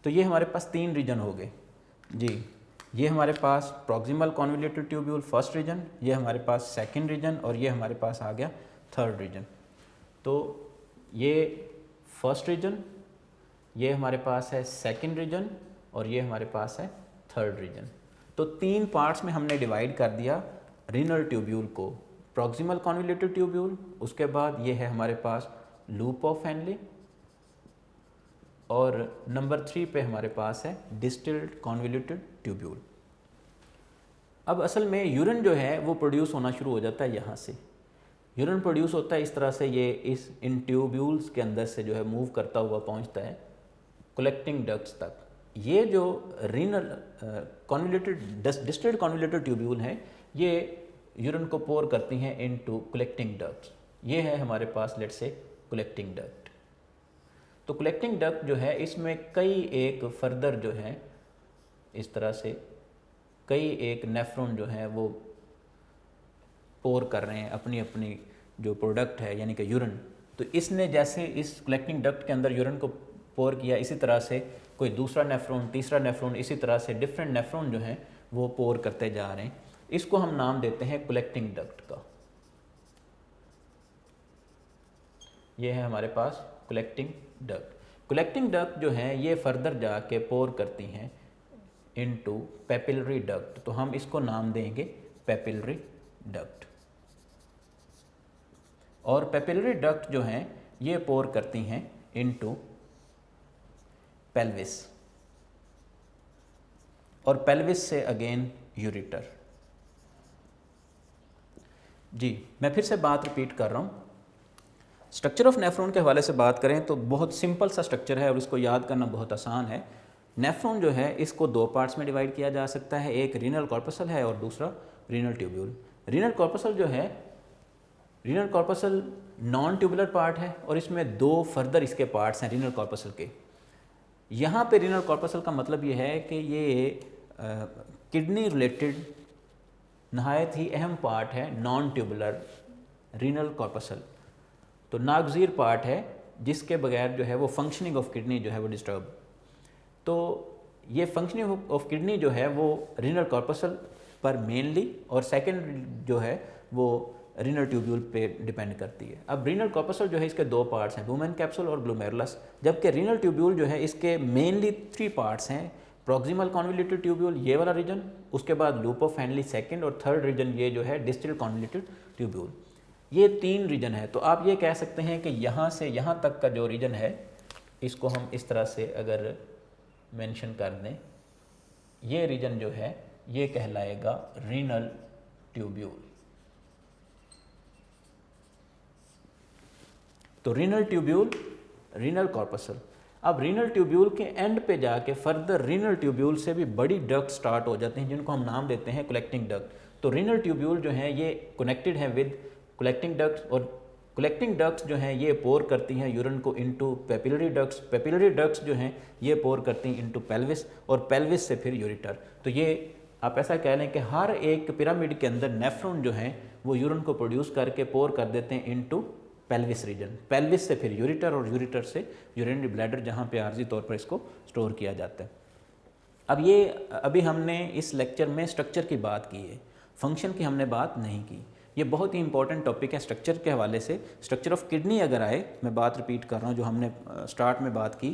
तो ये हमारे पास 3 रीजन हो गए जी। ये हमारे पास proximal convoluted tubule first region, ये हमारे पास सेकंड रीजन, और ये हमारे पास आ गया थर्ड रीजन। तो ये फर्स्ट रीजन, ये हमारे पास है सेकंड रीजन, और ये हमारे पास है थर्ड रीजन। तो 3 पार्ट्स में हमने डिवाइड कर दिया रीनल ट्यूब्यूल को। प्रॉक्सिमल कॉन्वोल्यूटेड ट्यूब्यूल, उसके बाद ये है हमारे पास लूप ऑफ हेनले, और नंबर 3 पे हमारे पास है डिस्टिल्ड कॉन्वोल्यूटेड ट्यूब्यूल। अब असल में यूरिन जो है वो प्रोड्यूस होना शुरू हो जाता है यहाँ से। यूरिन प्रोड्यूस होता है इस तरह से, ये इन ट्यूब्यूल्स के अंदर से जो है मूव करता हुआ पहुँचता है कलेक्टिंग डक्ट्स तक। ये जो renal convoluted distilled convoluted tubule हैं, ये यूरिन को पोर करती हैं इनटू कलेक्टिंग डक्ट्स। ये है हमारे पास लेट्स से कलेक्टिंग डक्ट। तो कलेक्टिंग डक्ट जो है इसमें कई एक फर्दर जो है इस तरह से कई एक नेफ्रॉन जो है वो पोर कर रहे हैं अपनी अपनी जो प्रोडक्ट है यानी कि यूरिन। तो इसने जैसे इस कलेक्टिंग डक्ट के अंदर यूरिन को पोर किया, इसी तरह से कोई दूसरा नेफ्रॉन, तीसरा नेफ्रॉन, इसी तरह से डिफरेंट नेफ्रॉन जो हैं वो पोर करते जा रहे हैं। इसको हम नाम देते हैं कलेक्टिंग डक्ट का। ये है हमारे पास कलेक्टिंग डक्ट। कलेक्टिंग डक्ट जो है ये फर्दर जाके पोर करती हैं इनटू पेपिलरी डक्ट। तो हम इसको नाम देंगे पेपिलरी डक्ट। और पेपिलरी डक्ट जो हैं ये पोर करती हैं इनटू पेल्विस, और पेल्विस से अगेन यूरिटर। जी, मैं फिर से बात रिपीट कर रहा हूँ। स्ट्रक्चर ऑफ नेफ्रॉन के हवाले से बात करें तो बहुत सिंपल सा स्ट्रक्चर है और इसको याद करना बहुत आसान है। नेफ्रॉन जो है इसको 2 पार्ट्स में डिवाइड किया जा सकता है, एक रीनल कॉर्पसल है और दूसरा रीनल ट्यूब्यूल। रीनल कॉर्पसल जो है, renal corpuscle non tubular part है और इसमें 2 फर्दर इसके पार्ट्स हैं रीनल कॉर्पसल के। यहाँ पे रीनल कॉर्पसल का मतलब ये है कि ये किडनी रिलेटेड नहायत ही अहम पार्ट है नॉन ट्यूबुलर रीनल कॉर्पसल। तो नागज़ीर पार्ट है जिसके बगैर जो है वो फंक्शनिंग ऑफ किडनी जो है वो डिस्टर्ब। तो ये फंक्शनिंग ऑफ किडनी जो है वो रीनल कॉर्पसल पर मेनली, और सेकंड जो है वो रीनल ट्यूब्यूल पे डिपेंड करती है। अब रीनल कॉर्पसल जो है इसके 2 पार्ट्स हैं, लुमेन कैप्सूल और ग्लोमेरुलस, जबकि रीनल ट्यूब्यूल जो है इसके मेनली 3 पार्ट्स हैं। प्रॉक्सिमल कॉन्वोल्यूटेड ट्यूब्यूल ये वाला रीजन, उसके बाद लूप ऑफ हेनले सेकंड, और थर्ड रीजन ये जो है डिस्टिल्ड कॉन्वोल्यूटेड ट्यूब्यूल। ये 3 रीजन है। तो आप ये कह सकते हैं कि यहाँ से यहाँ तक का जो रीजन है इसको हम इस तरह से अगर मेंशन कर दें, ये रीजन जो है ये कहलाएगा रीनल ट्यूब्यूल। तो रीनल ट्यूब्यूल, रीनल कॉर्पसल। अब रीनल ट्यूब्यूल के एंड पे जाके फर्दर रीनल ट्यूब्यूल से भी बड़ी डक्ट स्टार्ट हो जाती हैं जिनको हम नाम देते हैं कलेक्टिंग डक्ट। तो रीनल ट्यूब्यूल जो है ये कनेक्टेड है विद कलेक्टिंग डक्ट्स, और कलेक्टिंग डक्ट्स जो हैं ये पोर करती हैं यूरिन को into papillary ducts. Papillary ducts जो हैं ये पोर करती हैं इनटू पेल्विस, और पेल्विस से फिर यूरिटर। तो ये आप ऐसा कह लें कि हर एक पिरामिड के अंदर नेफ्रॉन जो हैं वो यूरिन को प्रोड्यूस करके पोर कर देते हैं इनटू पेल्विस रीजन। पेल्विस से फिर यूरिटर, और यूरिटर से यूरिनरी ब्लैडर जहाँ पे आर्जी तौर पर इसको स्टोर किया जाता है। अब ये अभी हमने इस लेक्चर में स्ट्रक्चर की बात की है, फंक्शन की हमने बात नहीं की। ये बहुत ही इंपॉर्टेंट टॉपिक है स्ट्रक्चर के हवाले से। स्ट्रक्चर ऑफ किडनी अगर आए, मैं बात रिपीट कर रहा हूँ जो हमने स्टार्ट में बात की,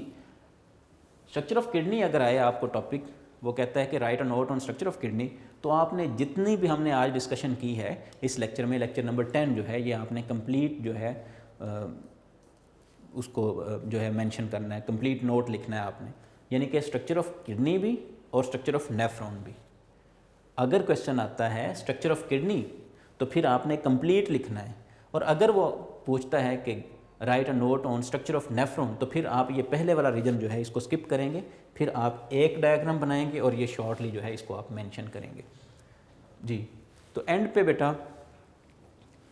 स्ट्रक्चर ऑफ किडनी अगर आए आपको टॉपिक, वो कहता है कि write a note on structure of kidney, तो आपने जितनी भी हमने आज डिस्कशन की है इस लेक्चर में, लेक्चर नंबर 10 जो है ये आपने कंप्लीट जो है उसको जो है मेंशन करना है, कंप्लीट नोट लिखना है आपने। यानी कि स्ट्रक्चर ऑफ किडनी भी और स्ट्रक्चर ऑफ नेफ्रॉन भी। अगर क्वेश्चन आता है स्ट्रक्चर ऑफ किडनी तो फिर आपने कंप्लीट लिखना है, और अगर वो पूछता है कि write a note on structure of nephron, तो फिर आप ये पहले वाला रीजन जो है इसको स्किप करेंगे, फिर आप एक डायग्राम बनाएंगे और ये शॉर्टली जो है इसको आप मेंशन करेंगे। जी, तो एंड पे बेटा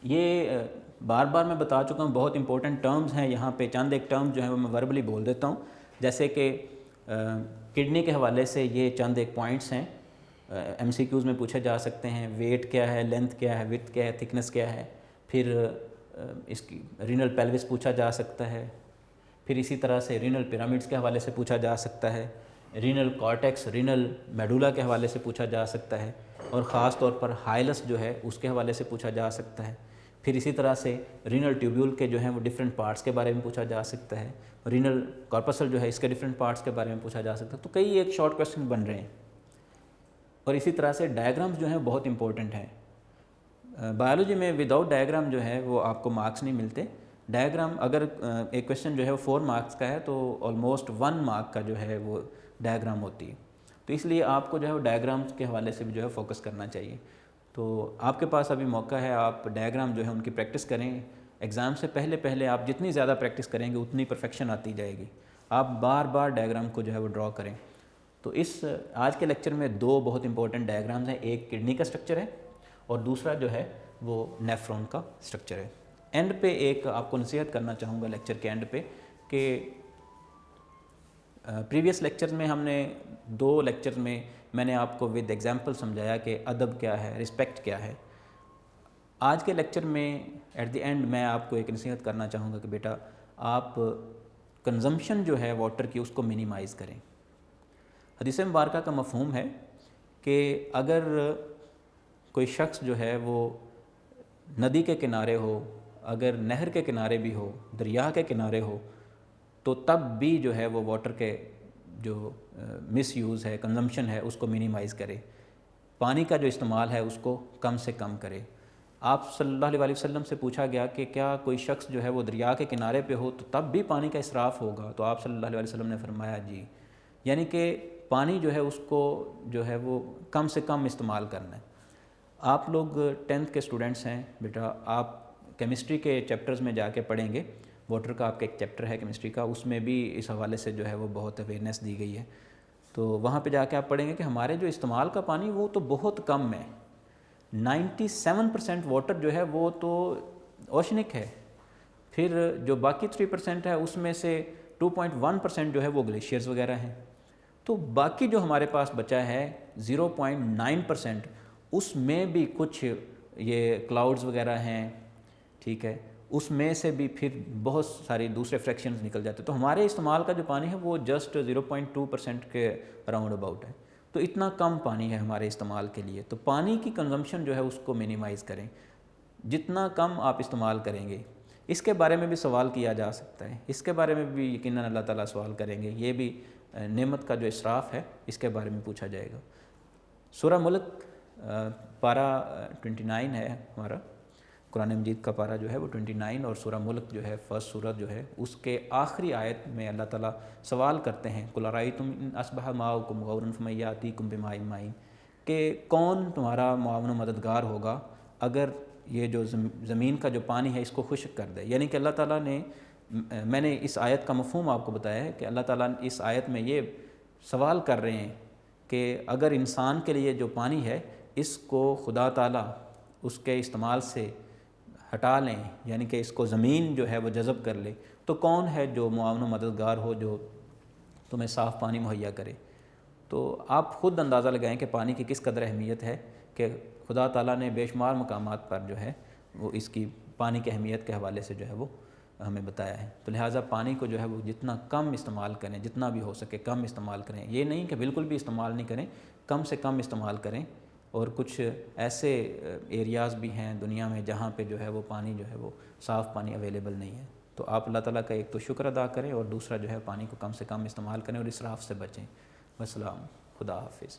ये बार बार मैं बता चुका हूँ, बहुत इंपॉर्टेंट टर्म्स हैं यहाँ पे। चंद एक टर्म जो है वो मैं वर्बली बोल देता हूँ, जैसे कि किडनी के हवाले से ये चंद एक पॉइंट्स हैं, MCQs में पूछे जा सकते हैं। वेट क्या है, लेंथ क्या है, विड्थ क्या है, थिकनेस क्या है। फिर इसकी रीनल पेल्विस पूछा जा सकता है। फिर इसी तरह से रीनल पिरामिड्स के हवाले से पूछा जा सकता है। रीनल कॉर्टेक्स, रीनल मेडुला के हवाले से पूछा जा सकता है। और ख़ास तौर पर हाइलस जो है उसके हवाले से पूछा जा सकता है। फिर इसी तरह से रीनल ट्यूब्यूल के जो हैं वो डिफरेंट पार्ट्स के बारे में पूछा जा सकता है। रीनल कॉर्पसल जो है इसके डिफरेंट पार्ट्स के बारे में पूछा जा सकता है। तो कई एक शॉर्ट क्वेश्चन बन रहे हैं। और इसी तरह से डायग्राम्स जो हैं बहुत इंपॉर्टेंट हैं। बायोलॉजी में विदाउट डायग्राम जो है वो आपको मार्क्स नहीं मिलते। डायग्राम अगर एक क्वेश्चन जो है वो 4 मार्क्स का है तो ऑलमोस्ट 1 मार्क का जो है वो डायग्राम होती है। तो इसलिए आपको जो है वो डायग्राम्स के हवाले से भी जो है फोकस करना चाहिए। तो आपके पास अभी मौका है, आप डायग्राम जो है उनकी प्रैक्टिस करें। एग्ज़ाम से पहले पहले आप जितनी ज़्यादा प्रैक्टिस करेंगे उतनी परफेक्शन आती जाएगी। आप बार बार डायग्राम को जो है वो ड्रॉ करें। तो इस आज के लेक्चर में 2 बहुत इंपॉर्टेंट डायग्राम्स हैं। एक किडनी का स्ट्रक्चर है और दूसरा जो है वो नेफ्रॉन का स्ट्रक्चर है। एंड पे एक आपको नसीहत करना चाहूँगा लेक्चर के एंड पे कि प्रीवियस लेक्चर में हमने 2 लेक्चर में मैंने आपको विद एग्जांपल समझाया कि अदब क्या है, रिस्पेक्ट क्या है। आज के लेक्चर में एट द एंड मैं आपको एक नसीहत करना चाहूँगा कि बेटा आप कंजम्पशन जो है वाटर की उसको मिनिमाइज़ करें। हदीस मुबारका का मफ़हूम है कि अगर कोई शख्स जो है वो नदी के किनारे हो, अगर नहर के किनारे भी हो, दरिया के किनारे हो, तो तब भी जो है वो वाटर के जो मिस यूज़ है, कंजम्पशन है, उसको मिनिमाइज़ करे। पानी का जो इस्तेमाल है उसको कम से कम करे। आप सल्लल्लाहु अलैहि वसल्लम से पूछा गया कि क्या कोई शख्स जो है वो दरिया के किनारे पे हो तो तब भी पानी का इसराफ़ होगा? तो आप सल्लल्लाहु अलैहि वसल्लम ने फरमाया जी, यानी कि पानी जो है उसको जो है वो कम से कम इस्तेमाल करना है। आप लोग 10th के स्टूडेंट्स हैं बेटा, आप केमिस्ट्री के चैप्टर्स में जाके पढ़ेंगे। वाटर का आपका एक चैप्टर है केमिस्ट्री का, उसमें भी इस हवाले से जो है वो बहुत अवेयरनेस दी गई है। तो वहाँ पे जाके आप पढ़ेंगे कि हमारे जो इस्तेमाल का पानी वो तो बहुत कम है। 97% वाटर जो है वो तो ओशनिक है। फिर जो बाकी 3% है उसमें से 2.1% जो है वो ग्लेशियर्स वगैरह हैं। तो बाकी जो हमारे पास बचा है 0.9%, उसमें भी कुछ ये क्लाउड्स वगैरह हैं, ठीक है, उसमें से भी फिर बहुत सारी दूसरे फ्रैक्शंस निकल जाते हैं। तो हमारे इस्तेमाल का जो पानी है वो जस्ट 0.2% के अराउंड अबाउट है। तो इतना कम पानी है हमारे इस्तेमाल के लिए। तो पानी की कंजम्पशन जो है उसको मिनिमाइज़ करें। जितना कम आप इस्तेमाल करेंगे, इसके बारे में भी सवाल किया जा सकता है, इसके बारे में भी यकीनन अल्लाह ताला सवाल करेंगे। ये भी नेमत का जो इसराफ़ है इसके बारे में पूछा जाएगा। सूरह मुल्क पारा 29 है हमारा, कुरान मजीद का पारा जो है वो 29, और सूरह मुल्क जो है फर्स्ट सूरत जो है उसके आखिरी आयत में अल्लाह ताला सवाल करते हैं, कुल अरायतुम इन अस्बह माउकुम गौरन फमय्यातिकुम बिमाइन माइन, कि कौन तुम्हारा मुआवन मददगार होगा अगर ये जो ज़मीन का जो पानी है इसको खुश्क कर दे। यानी कि अल्लाह ताला ने, मैंने इस आयत का मफ़हूम आपको बताया है कि अल्लाह ताला इस आयत में ये सवाल कर रहे हैं कि अगर इंसान के लिए जो पानी है इसको खुदा ताला उसके इस्तेमाल से हटा लें, यानी कि इसको ज़मीन जो है वो जज़ब कर ले, तो कौन है जो मुआवन मददगार हो जो तुम्हें साफ़ पानी मुहैया करे। तो आप ख़ुद अंदाज़ा लगाएं कि पानी की किस कदर अहमियत है कि खुदा ताला ने बेशुमार मकामात पर जो है वो इसकी पानी की अहमियत के हवाले से जो है वो हमें बताया है। तो लिहाजा पानी को जो है वो जितना कम इस्तेमाल करें, जितना भी हो सके कम इस्तेमाल करें। ये नहीं कि बिल्कुल भी इस्तेमाल नहीं करें, कम से कम इस्तेमाल करें। और कुछ ऐसे एरियाज़ भी हैं दुनिया में जहाँ पे जो है वो पानी जो है वो साफ़ पानी अवेलेबल नहीं है। तो आप अल्लाह ताला का एक तो शुक्र अदा करें और दूसरा जो है पानी को कम से कम इस्तेमाल करें और इसराफ़ से बचें। वस्सलाम, खुदा हाफिज़।